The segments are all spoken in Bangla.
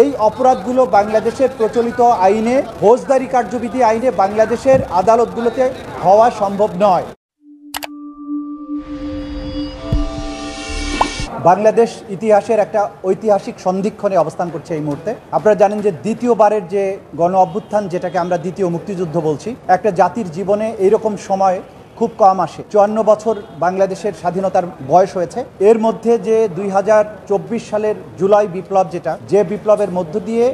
এই অপরাধগুলো বাংলাদেশের প্রচলিত আইনে, ফৌজদারি কার্যবিধি আইনে বাংলাদেশের আদালতগুলোতে হওয়া সম্ভব নয়। বাংলাদেশ ইতিহাসের একটা ঐতিহাসিক সন্ধিক্ষণে অবস্থান করছে এই মুহূর্তে। আপনারা জানেন যে দ্বিতীয়বারের যে গণ অভ্যুত্থান, যেটাকে আমরা দ্বিতীয় মুক্তিযুদ্ধ বলছি, একটা জাতির জীবনে এইরকম সময় খুব কম আসে। 54 বছর বাংলাদেশের স্বাধীনতার বয়স হয়েছে। এর মধ্যে যে 2024 সালের জুলাই বিপ্লব, যে বিপ্লবের মধ্য দিয়ে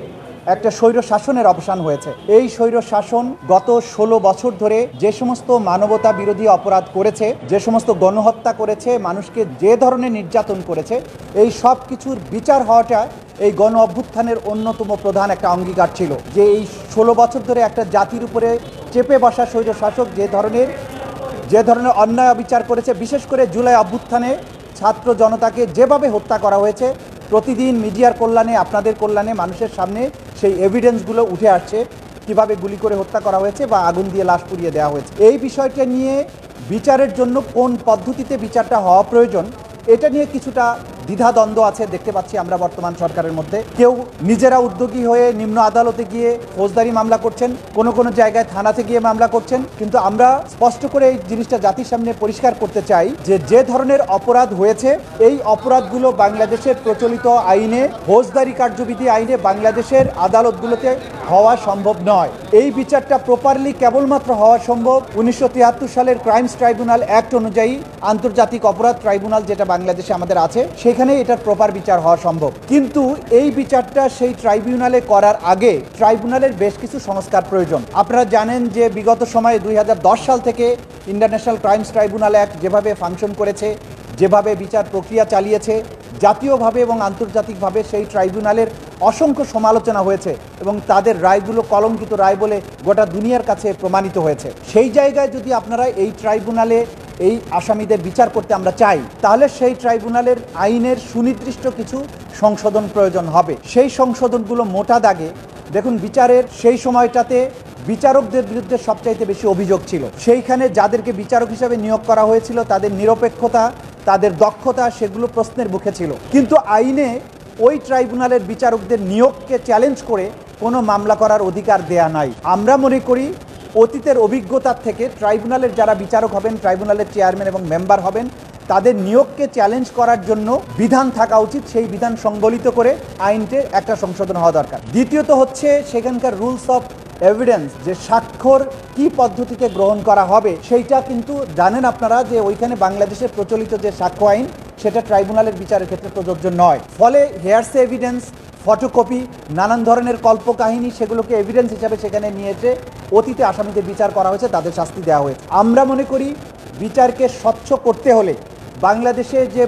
একটা স্বৈর শাসনের অবসান হয়েছে। এই স্বৈর শাসন গত 16 বছর ধরে যে সমস্ত মানবতা বিরোধী অপরাধ করেছে, যে সমস্ত গণহত্যা করেছে, মানুষকে যে ধরনের নির্যাতন করেছে, এই সব কিছুর বিচার হওয়াটা এই গণ অভ্যুত্থানের অন্যতম প্রধান একটা অঙ্গীকার ছিল। যে এই 16 বছর ধরে একটা জাতির উপরে চেপে বসা স্বৈর শাসক যে ধরনের অন্যায় বিচার করেছে, বিশেষ করে জুলাই অভ্যুত্থানে ছাত্র জনতাকে যেভাবে হত্যা করা হয়েছে, প্রতিদিন মিডিয়ার কল্যাণে, আপনাদের কল্যাণে মানুষের সামনে সেই এভিডেন্সগুলো উঠে আসছে, কিভাবে গুলি করে হত্যা করা হয়েছে বা আগুন দিয়ে লাশ পুড়িয়ে দেওয়া হয়েছে। এই বিষয়টা নিয়ে বিচারের জন্য কোন পদ্ধতিতে বিচারটা হওয়া প্রয়োজন, এটা নিয়ে কিছুটা দ্বিধাদ্বন্দ্ব আছে দেখতে পাচ্ছি আমরা বর্তমান সরকারের মধ্যে। কেউ নিজেরা উদ্যোগী হয়ে নিম্ন আদালতে গিয়ে ফৌজদারি মামলা করছেন, কোনো জায়গায় থানাতে গিয়ে মামলা করছেন। কিন্তু আমরা স্পষ্ট করে এই জিনিসটা জাতির সামনে পরিষ্কার করতে চাই যে ধরনের অপরাধ হয়েছে, এই অপরাধগুলো বাংলাদেশের প্রচলিত আইনে, ফৌজদারি কার্যবিধি আইনে বাংলাদেশের আদালতগুলোতে হওয়া সম্ভব নয়। এই বিচারটা প্রপারলি কেবলমাত্র হওয়া সম্ভব 1973 সালের ক্রাইমস ট্রাইব্যুনাল অ্যাক্ট অনুযায়ী, আন্তর্জাতিক অপরাধ ট্রাইব্যুনাল যেটা বাংলাদেশে আমাদের আছে, সেখানে এটার প্রপার বিচার হওয়া সম্ভব। কিন্তু এই বিচারটা সেই ট্রাইব্যুনালে করার আগে ট্রাইব্যুনালের বেশ কিছু সংস্কার প্রয়োজন। আপনারা জানেন যে বিগত সময়ে 2010 সাল থেকে ইন্টারন্যাশনাল ক্রাইমস ট্রাইব্যুনাল অ্যাক্ট যেভাবে ফাংশন করেছে, যেভাবে বিচার প্রক্রিয়া চালিয়েছে, জাতীয়ভাবে এবং আন্তর্জাতিকভাবে সেই ট্রাইব্যুনালের অসংখ্য সমালোচনা হয়েছে এবং তাদের রায়গুলো কলঙ্কিত রায় বলে গোটা দুনিয়ার কাছে প্রমাণিত হয়েছে। সেই জায়গায় যদি আপনারা এই ট্রাইব্যুনালে এই আসামিদের বিচার করতে আমরা চাই, তাহলে সেই ট্রাইব্যুনালের আইনের সুনির্দিষ্ট কিছু সংশোধন প্রয়োজন হবে। সেই সংশোধনগুলো মোটা দাগে দেখুন, বিচারের সেই সময়টাতে বিচারকদের বিরুদ্ধে সবচাইতে বেশি অভিযোগ ছিল। সেইখানে যাদেরকে বিচারক হিসাবে নিয়োগ করা হয়েছিল, তাদের নিরপেক্ষতা, তাদের দক্ষতা, সেগুলো প্রশ্নের মুখে ছিল। কিন্তু আইনে ওই ট্রাইব্যুনালের বিচারকদের নিয়োগকে চ্যালেঞ্জ করে কোনো মামলা করার অধিকার দেয়া নাই। আমরা মনে করি অতীতের অভিজ্ঞতার থেকে ট্রাইব্যুনালের যারা বিচারক হবেন, ট্রাইব্যুনালের চেয়ারম্যান এবং মেম্বার হবেন, তাদের নিয়োগকে চ্যালেঞ্জ করার জন্য বিধান থাকা উচিত। সেই বিধান সংবলিত করে আইনতে একটা সংশোধন হওয়া দরকার। দ্বিতীয়ত হচ্ছে সেখানকার রুলস অফ এভিডেন্স, যে স্বাক্ষর কি পদ্ধতিতে গ্রহণ করা হবে, সেইটা কিন্তু জানেন আপনারা যে ওইখানে বাংলাদেশের প্রচলিত যে সাক্ষ্য আইন, সেটা ট্রাইব্যুনালের বিচারের ক্ষেত্রে প্রযোজ্য নয়। ফলে হেয়ারসে এভিডেন্স, ফটোকপি, নানান ধরনের কল্পকাহিনী, সেগুলোকে এভিডেন্স হিসাবে সেখানে নিয়ে এসে অতীতে আসামিদের বিচার করা হয়েছে, তাদের শাস্তি দেওয়া হয়েছে। আমরা মনে করি বিচারকে স্বচ্ছ করতে হলে বাংলাদেশে যে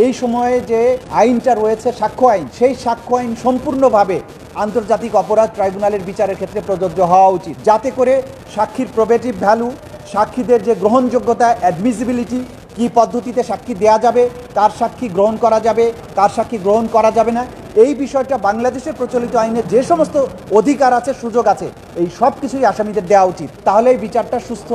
এই সময়ে যে আইনটা রয়েছে সাক্ষ্য আইন, সেই সাক্ষ্য আইন সম্পূর্ণভাবে আন্তর্জাতিক অপরাধ ট্রাইব্যুনালের বিচারের ক্ষেত্রে প্রযোজ্য হওয়া উচিত, যাতে করে সাক্ষীর প্রবেটিভ ভ্যালু, সাক্ষীদের যে গ্রহণযোগ্যতা, অ্যাডমিসিবিলিটি, কি পদ্ধতিতে সাক্ষী দেয়া যাবে, কার সাক্ষী গ্রহণ করা যাবে, কার সাক্ষী গ্রহণ করা যাবে না, এই বিষয়টা বাংলাদেশের প্রচলিত আইনে যে সমস্ত অধিকার আছে, সুযোগ আছে, এই সব কিছুই আসামিদের দেওয়া উচিত। তাহলে এই বিচারটা সুস্থ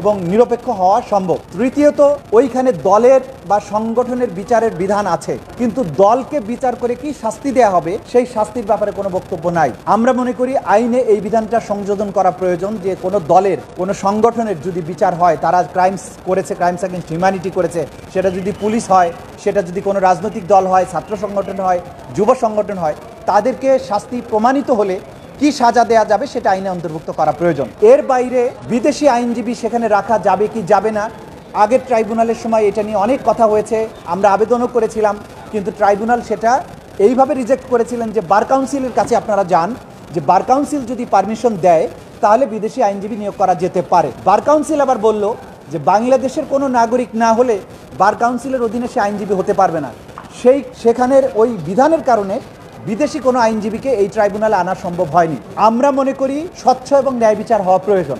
এবং নিরপেক্ষ হওয়া সম্ভব। তৃতীয়ত, ওইখানে দলের বা সংগঠনের বিচারের বিধান আছে, কিন্তু দলকে বিচার করে কি শাস্তি দেয়া হবে, সেই শাস্তির ব্যাপারে কোনো বক্তব্য নাই। আমরা মনে করি আইনে এই বিধানটা সংযোজন করা প্রয়োজন, যে কোনো দলের, কোনো সংগঠনের যদি বিচার হয়, তারা ক্রাইমস করেছে, ক্রাইমস অ্যাগেন্স্ট হিউম্যানিটি করেছে, সেটা যদি পুলিশ হয়, সেটা যদি কোনো রাজনৈতিক দল হয়, ছাত্র সংগঠন হয়, যুব সংগঠন হয়, তাদেরকে শাস্তি প্রমাণিত হলে কি সাজা দেয়া যাবে সেটা আইনে অন্তর্ভুক্ত করা প্রয়োজন। এর বাইরে বিদেশি আইনজীবী সেখানে রাখা যাবে কি যাবে না, আগের ট্রাইব্যুনালের সময় এটা নিয়ে অনেক কথা হয়েছে, আমরা আবেদনও করেছিলাম, কিন্তু ট্রাইব্যুনাল সেটা এইভাবে রিজেক্ট করেছিলেন যে বার কাউন্সিলের কাছে আপনারা যান, যে বার কাউন্সিল যদি পারমিশন দেয় তাহলে বিদেশি আইনজীবী নিয়োগ করা যেতে পারে। বার কাউন্সিল আবার বলল যে বাংলাদেশের কোনো নাগরিক না হলে বার কাউন্সিলের অধীনে সে আইনজীবী হতে পারবে না। সেখানের ওই বিধানের কারণে বিদেশি কোনো আইনজীবীকে এই ট্রাইব্যুনালে আনা সম্ভব হয়নি। আমরা মনে করি স্বচ্ছ এবং ন্যায় বিচার হওয়া প্রয়োজন।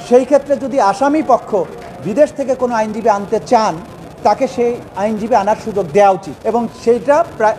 সেই ক্ষেত্রে যদি আসামি পক্ষ বিদেশ থেকে কোনো আইনজীবী আনতে চান, তাকে সেই আইনজীবী আনার সুযোগ দেওয়া উচিত, এবং সেইটা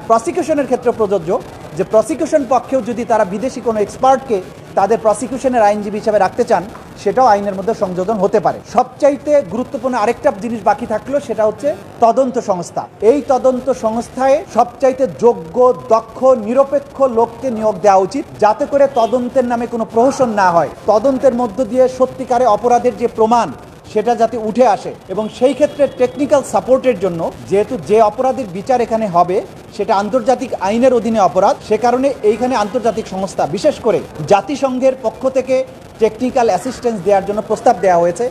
প্রসিকিউশনের ক্ষেত্রে প্রযোজ্য, যে প্রসিকিউশন পক্ষেও যদি তারা বিদেশি কোনো এক্সপার্টকে তাদের প্রসিকিউশনের আইনজীবী হিসাবে রাখতে চান, সেটাও আইনের মধ্যে সংযোজন হতে পারে। সবচাইতে গুরুত্বপূর্ণ আরেকটা জিনিস বাকি থাকলো, সেটা হচ্ছে তদন্ত সংস্থা। এই তদন্ত সংস্থায় সবচাইতে যোগ্য, দক্ষ, নিরপেক্ষ লোককে নিয়োগ দেওয়া উচিত, যাতে করে তদন্তের নামে কোনো প্রহসন না হয়। তদন্তের মধ্য দিয়ে সত্যিকারে অপরাধের যে প্রমাণ সেটা যাতে উঠে আসে, এবং সেই ক্ষেত্রে টেকনিক্যাল সাপোর্টের জন্য, যেহেতু যে অপরাধের বিচার এখানে হবে সেটা আন্তর্জাতিক আইনের অধীনে অপরাধ, সে কারণে এইখানে আন্তর্জাতিক সংস্থা, বিশেষ করে জাতিসংঘের পক্ষ থেকে টেকনিক্যাল অ্যাসিস্ট্যান্স দেওয়ার জন্য প্রস্তাব দেওয়া হয়েছে।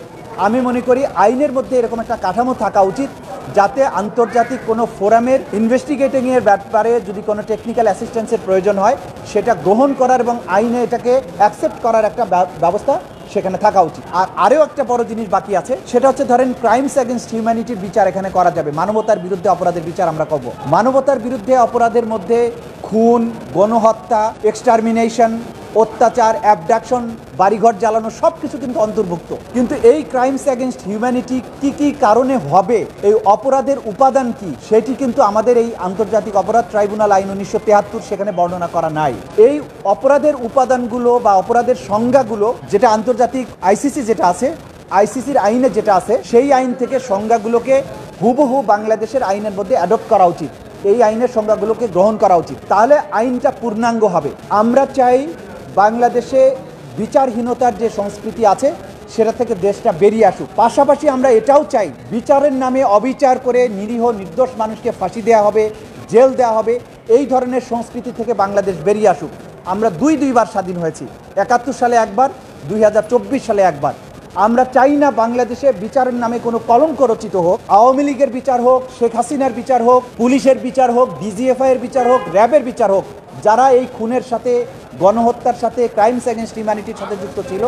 আমি মনে করি আইনের মধ্যে এরকম একটা কাঠামো থাকা উচিত, যাতে আন্তর্জাতিক কোনো ফোরামের ইনভেস্টিগেটিংয়ের ব্যাপারে যদি কোনো টেকনিক্যাল অ্যাসিস্ট্যান্সের প্রয়োজন হয়, সেটা গ্রহণ করার এবং আইনে এটাকে অ্যাকসেপ্ট করার একটা ব্যবস্থা সেখানে থাকা উচিত। আর আরও একটা বড় জিনিস বাকি আছে, সেটা হচ্ছে ধরেন ক্রাইমস এগেনস্ট হিউম্যানিটির বিচার এখানে করা যাবে। মানবতার বিরুদ্ধে অপরাধের বিচার আমরা করব। মানবতার বিরুদ্ধে অপরাধের মধ্যে খুন, গণহত্যা, এক্সটারমিনেশন, অত্যাচার, অ্যাবডাকশন, বাড়িঘর জ্বালানো সব কিছু কিন্তু অন্তর্ভুক্ত। কিন্তু এই ক্রাইমস এগেনস্ট হিউম্যানিটি কি কি কারণে হবে, এই অপরাধের উপাদান কি, সেটি কিন্তু আমাদের এই আন্তর্জাতিক অপরাধ ট্রাইব্যুনাল আইন 1973 সেখানে বর্ণনা করা নাই। এই অপরাধের উপাদানগুলো বা অপরাধের সংজ্ঞাগুলো, যেটা আন্তর্জাতিক আইসিসি যেটা আছে, আইসিসির আইনে যেটা আছে, সেই আইন থেকে সংজ্ঞাগুলোকে হুবহু বাংলাদেশের আইনের মধ্যে অ্যাডপ্ট করা উচিত। এই আইনের সংজ্ঞাগুলোকে গ্রহণ করা উচিত, তাহলে আইনটা পূর্ণাঙ্গ হবে। আমরা চাই বাংলাদেশে বিচারহীনতার যে সংস্কৃতি আছে সেটা থেকে দেশটা বেরিয়ে আসুক। পাশাপাশি আমরা এটাও চাই, বিচারের নামে অবিচার করে নিরীহ নির্দোষ মানুষকে ফাঁসি দেওয়া হবে, জেল দেওয়া হবে, এই ধরনের সংস্কৃতি থেকে বাংলাদেশ বেরিয়ে আসুক। আমরা দুইবার স্বাধীন হয়েছি, 71 সালে একবার, 2024 সালে একবার। আমরা চাই না বাংলাদেশে বিচারের নামে কোনো কলঙ্ক রচিত হোক। আওয়ামী লীগের বিচার হোক, শেখ হাসিনার বিচার হোক, পুলিশের বিচার হোক, ডিজিএফআই এর বিচার হোক, র্যাবের বিচার হোক, যারা এই খুনের সাথে, গণহত্যার সাথে, ক্রাইমস এগেনস্ট হিউম্যানিটির সাথে যুক্ত ছিল,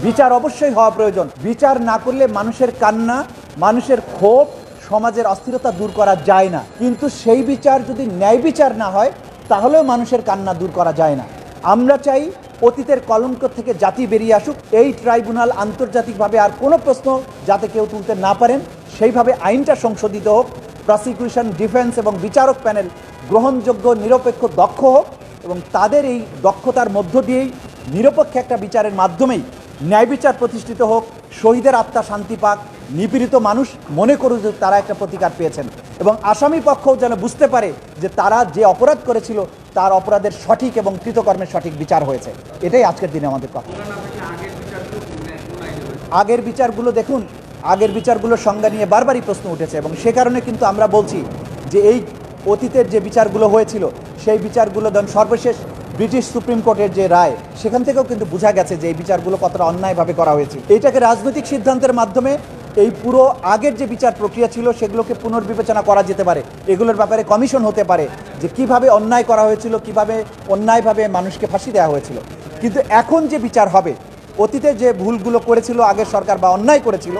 বিচার অবশ্যই হওয়া প্রয়োজন। বিচার না করলে মানুষের কান্না, মানুষের ক্ষোভ, সমাজের অস্থিরতা দূর করা যায় না। কিন্তু সেই বিচার যদি ন্যায় বিচার না হয়, তাহলেও মানুষের কান্না দূর করা যায় না। আমরা চাই অতীতের কলঙ্ক থেকে জাতি বেরিয়ে আসুক। এই ট্রাইব্যুনাল আন্তর্জাতিকভাবে আর কোনো প্রশ্ন যাতে কেউ তুলতে না পারেন, সেইভাবে আইনটা সংশোধিত হোক। প্রসিকিউশন, ডিফেন্স এবং বিচারক প্যানেল গ্রহণযোগ্য, নিরপেক্ষ, দক্ষ হোক, এবং তাদের এই দক্ষতার মধ্য দিয়েই নিরপেক্ষ একটা বিচারের মাধ্যমেই ন্যায় বিচার প্রতিষ্ঠিত হোক। শহীদের আত্মা শান্তি পাক, নিপীড়িত মানুষ মনে করুক যে তারা একটা প্রতিকার পেয়েছেন, এবং আসামি পক্ষও যেন বুঝতে পারে যে তারা যে অপরাধ করেছিল তার অপরাধের সঠিক এবং কৃতকর্মের সঠিক বিচার হয়েছে। এটাই আজকের দিনে আমাদের কথা। আগের বিচারগুলো দেখুন, আগের বিচারগুলোর সংজ্ঞা নিয়ে বারবারই প্রশ্ন উঠেছে, এবং সে কারণে কিন্তু আমরা বলছি যে এই অতীতের যে বিচারগুলো হয়েছিল সেই বিচারগুলো সর্বশেষ ব্রিটিশ সুপ্রিম কোর্টের যে রায়, সেখান থেকেও কিন্তু বোঝা গেছে যে এই বিচারগুলো কতটা অন্যায়ভাবে করা হয়েছে। এইটাকে রাজনৈতিক সিদ্ধান্তের মাধ্যমে এই পুরো আগের যে বিচার প্রক্রিয়া ছিল সেগুলোকে পুনর্বিবেচনা করা যেতে পারে। এগুলোর ব্যাপারে কমিশন হতে পারে যে কিভাবে অন্যায় করা হয়েছিল, কিভাবে অন্যায়ভাবে মানুষকে ফাঁসি দেওয়া হয়েছিল। কিন্তু এখন যে বিচার হবে, অতীতে যে ভুলগুলো করেছিল আগের সরকার বা অন্যায় করেছিল,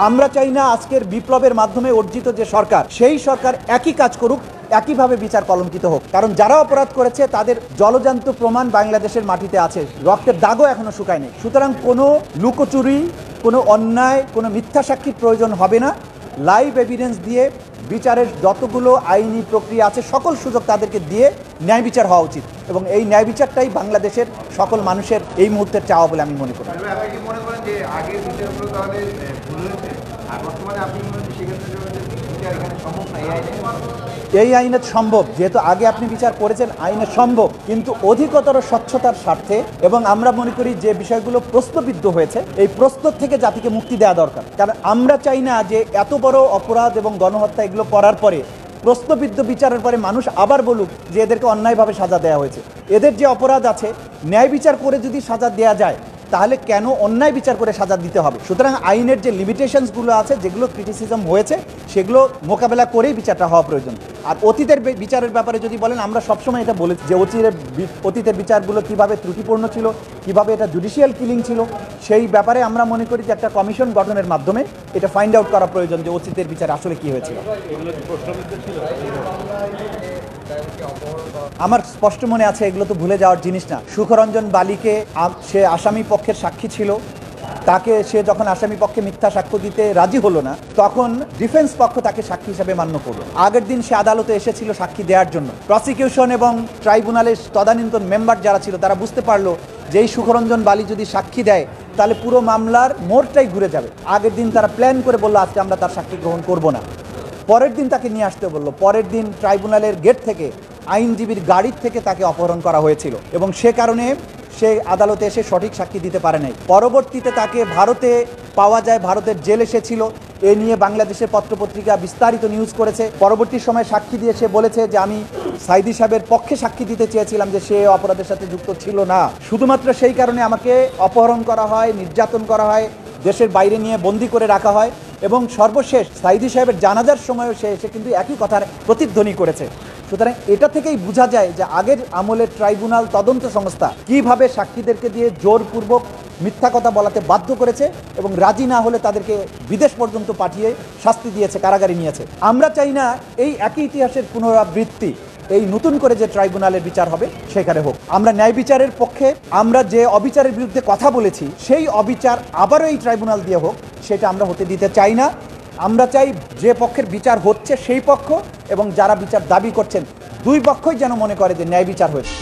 আমরা চাই না আজকের বিপ্লবের মাধ্যমে অর্জিত যে সরকার, সেই সরকার একই কাজ করুক, একইভাবে বিচার কলঙ্কিত হোক। কারণ যারা অপরাধ করেছে তাদের জলজান্ত প্রমাণ বাংলাদেশের মাটিতে আছে, রক্তের দাগও এখনো শুকায়নি। সুতরাং কোনো লুকোচুরি, কোনো অন্যায়, কোনো মিথ্যা সাক্ষীর প্রয়োজন হবে না। লাইভ এভিডেন্স দিয়ে বিচারের যতগুলো আইনি প্রক্রিয়া আছে সকল সুযোগ তাদেরকে দিয়ে ন্যায় বিচার হওয়া উচিত, এবং এই ন্যায় বিচারটাই বাংলাদেশের সকল মানুষের এই মুহূর্তের চাওয়া বলে আমি মনে করি। এই আইনে সম্ভব, যেহেতু আগে আপনি বিচার করেছেন, আইনে সম্ভব, কিন্তু অধিকতর স্বচ্ছতার স্বার্থে, এবং আমরা মনে করি যে বিষয়গুলো প্রশ্নবিদ্ধ হয়েছে এই প্রশ্ন থেকে জাতিকে মুক্তি দেওয়া দরকার। কারণ আমরা চাই না যে এত বড় অপরাধ এবং গণহত্যা এগুলো করার পরে, প্রশ্নবিদ্ধ বিচারের পরে মানুষ আবার বলুক যে এদেরকে অন্যায়ভাবে সাজা দেওয়া হয়েছে। এদের যে অপরাধ আছে, ন্যায় বিচার করে যদি সাজা দেওয়া যায়, তাহলে কেন অন্যায় বিচার করে সাজা দিতে হবে? সুতরাং আইনের যে লিমিটেশনসগুলো আছে, যেগুলো ক্রিটিসিজম হয়েছে, সেগুলো মোকাবেলা করেই বিচারটা হওয়া প্রয়োজন। আর অতীতের বিচারের ব্যাপারে যদি বলেন, আমরা সবসময় এটা বলেছি যে অতীতের বিচারগুলো কিভাবে ত্রুটিপূর্ণ ছিল, কিভাবে এটা জুডিশিয়াল কিলিং ছিল, সেই ব্যাপারে আমরা মনে করি যে একটা কমিশন গঠনের মাধ্যমে এটা ফাইন্ড আউট করা প্রয়োজন যে অতীতের বিচার আসলে কি হয়েছিল। আমার স্পষ্ট মনে আছে, এগুলো তো ভুলে যাওয়ার জিনিস না। সুখরঞ্জন বালিকে, সে আসামি পক্ষের সাক্ষী ছিল, তাকে সে যখন আসামি পক্ষে মিথ্যা সাক্ষ্য দিতে রাজি হলো না, তখন ডিফেন্স পক্ষ তাকে সাক্ষী হিসেবে মান্য করলো। আগের দিন সে আদালতে এসেছিল সাক্ষী দেওয়ার জন্য। প্রসিকিউশন এবং ট্রাইব্যুনালের তদানীন্তন মেম্বার যারা ছিল, তারা বুঝতে পারলো যেই সুখরঞ্জন বালি যদি সাক্ষী দেয় তাহলে পুরো মামলার মোড়টাই ঘুরে যাবে। আগের দিন তারা প্ল্যান করে বললো আজকে আমরা তার সাক্ষী গ্রহণ করব না, পরের দিন তাকে নিয়ে আসতে বললো, পরের দিন ট্রাইব্যুনালের গেট থেকে আইনজীবীর গাড়ির থেকে তাকে অপহরণ করা হয়েছিল এবং সে কারণে সে আদালতে এসে সঠিক সাক্ষী দিতে পারে নাই। পরবর্তীতে তাকে ভারতে পাওয়া যায়, ভারতের জেল এসেছিল, এ নিয়ে বাংলাদেশের পত্রপত্রিকা বিস্তারিত নিউজ করেছে। পরবর্তী সময় সাক্ষী দিয়ে সে বলেছে যে আমি সাইদি সাহেবের পক্ষে সাক্ষী দিতে চেয়েছিলাম যে সে অপরাধের সাথে যুক্ত ছিল না, শুধুমাত্র সেই কারণে আমাকে অপহরণ করা হয়, নির্যাতন করা হয়, দেশের বাইরে নিয়ে বন্দি করে রাখা হয় এবং সর্বশেষ সাইদি সাহেবের জানাজার সময়ও সে এসে কিন্তু একই কথার প্রতিধ্বনি করেছে। সুতরাং এটা থেকেই বোঝা যায় যে আগের আমলের ট্রাইব্যুনাল তদন্ত সংস্থা কিভাবে সাক্ষীদেরকে দিয়ে জোরপূর্বক মিথ্যা কথা বলাতে বাধ্য করেছে এবং রাজি না হলে তাদেরকে বিদেশ পর্যন্ত পাঠিয়ে শাস্তি দিয়েছে, কারাগারে নিয়েছে। আমরা চাই না এই একই ইতিহাসের পুনরাবৃত্তি এই নতুন করে যে ট্রাইব্যুনালের বিচার হবে সেখানে হোক। আমরা ন্যায় বিচারের পক্ষে, আমরা যে অবিচারের বিরুদ্ধে কথা বলেছি সেই অবিচার আবারও এই ট্রাইব্যুনাল দিয়ে হোক, সেটা আমরা হতে দিতে চাই না। আমরা চাই যে পক্ষের বিচার হচ্ছে সেই পক্ষ এবং যারা বিচার দাবি করছেন দুই পক্ষই যেন মনে করে যে ন্যায় বিচার হয়েছে।